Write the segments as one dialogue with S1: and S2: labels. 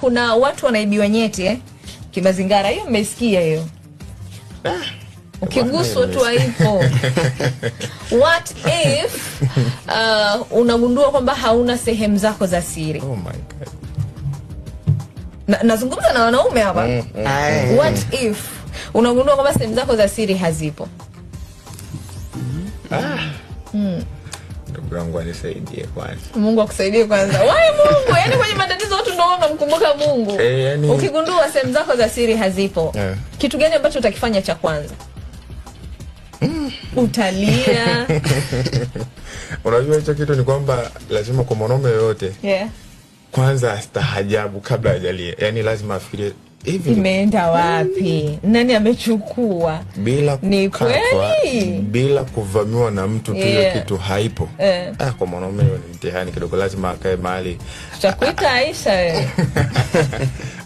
S1: kuna watu wanaibiwa nyeti Kimazingara, hiyo mmesikia hiyo? Ukiguswa tu haipo. What if unagundua kwamba hauna sehemu zako za siri?
S2: Oh my god.
S1: Nazungumza na wanaume hapa. What if unagundua kwamba sehemu zako za siri hazipo?
S2: Ndugu yangu anisaidie kwanza.
S1: Mungu akusaidie kwanza. Why Mungu? Yaani kwenye matatizo watu ndio wanamkumbuka Mungu.
S2: Yani...
S1: Ukigundua sehemu zako za siri hazipo, kitu gani ambacho utakifanya cha kwanza? Utalia.
S2: Unajua hicho kitu ni kwamba lazima kwa mwanaume yote kwanza astahajabu kabla hajalia. Yani lazima afikirie hivi
S1: imeenda wapi? Nani amechukua?
S2: Bila
S1: ni kweli,
S2: bila kuvamiwa na mtu tu hiyo kitu haipo. Kwa mwanaume ni mtihani kidogo, lazima akae mahali.
S1: Tutakuita Aisha wewe.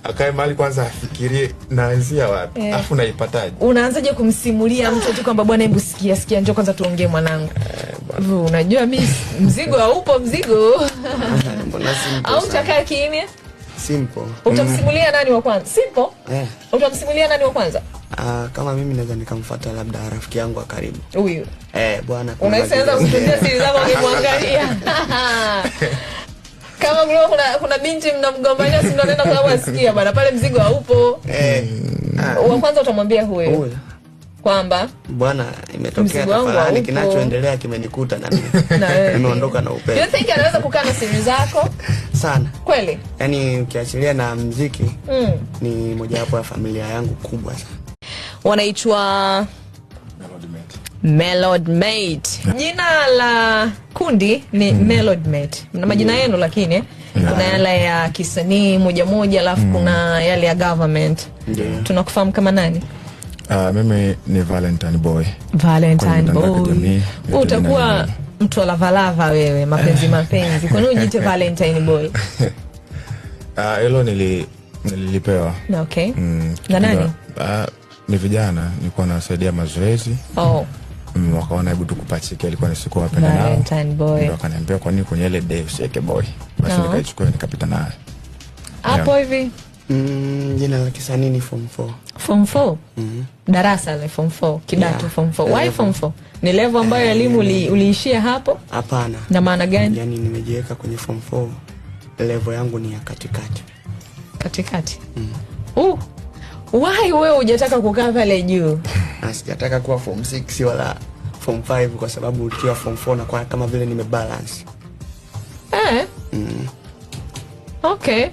S2: Akae mahali kwanza afikirie naanzia wapi, afu naipataje. Unaanzaje
S1: kumsimulia mtu tu kwamba bwana, hebu sikia njoo kwanza tuongee mwanangu. Unajua mimi mzigo haupo mzigo. Au utakaa kimya?
S3: Simple.
S1: Utamsimulia nani wa kwanza? Simple? Utamsimulia nani wa kwanza?
S3: Kama mimi naweza nikamfuata labda rafiki yangu wa karibu.
S1: Huyu.
S3: Bwana.
S1: Unaanza kutumia siri zako ukimwangalia. Kama kuna binti mnamgombania, si ndio nenda kwa wasikia bwana pale mzigo haupo. Wa kwanza utamwambia huyo. Kwamba
S3: bwana imetokea tafadhali, kinachoendelea kimenikuta na mimi. Nimeondoka na upendo.
S1: You think anaweza kukaa na siri zako?
S3: Sana.
S1: Kweli?
S3: Yaani ukiachilia na muziki, ni moja wapo ya familia yangu kubwa sana.
S1: Wanaitwa Melody Mate. Jina la kundi ni Melody Mate. Mna majina yenu lakini kuna yale ya kisanii moja alafu kuna yale ya government. Tunakufahamu kama nani?
S2: Mimi ni Valentine Boy.
S1: Valentine Boy. Utakuwa mtu wa lavalava wewe, mapenzi. Kwa nini ujiite Valentine Boy?
S2: Hilo nilipewa.
S1: Okay. Na nani?
S2: Ni vijana, nilikuwa nasaidia mazoezi. Wakaona hebu tukupachike, ilikuwa ni siku wapenda nao.
S1: Valentine Boy.
S2: Ndio akaniambia kwa nini kwenye ile day usiweke boy. Basi nikaichukua nikapita naye.
S1: Hapo hivi.
S3: Jina la kisanii ni Form 4.
S1: Form 4? Darasa la Form 4, kidato Form 4. Why Form 4? Ni level ambayo elimu uliishia hapo?
S3: Hapana.
S1: Na maana gani?
S3: Yaani nimejiweka kwenye Form 4. Level yangu ni ya katikati.
S1: Katikati? Why wewe hujataka kukaa pale juu?
S3: Sijataka kuwa Form 6 wala Form 5 kwa sababu ukiwa Form 4 na kwa kama vile nimebalance.
S1: Okay.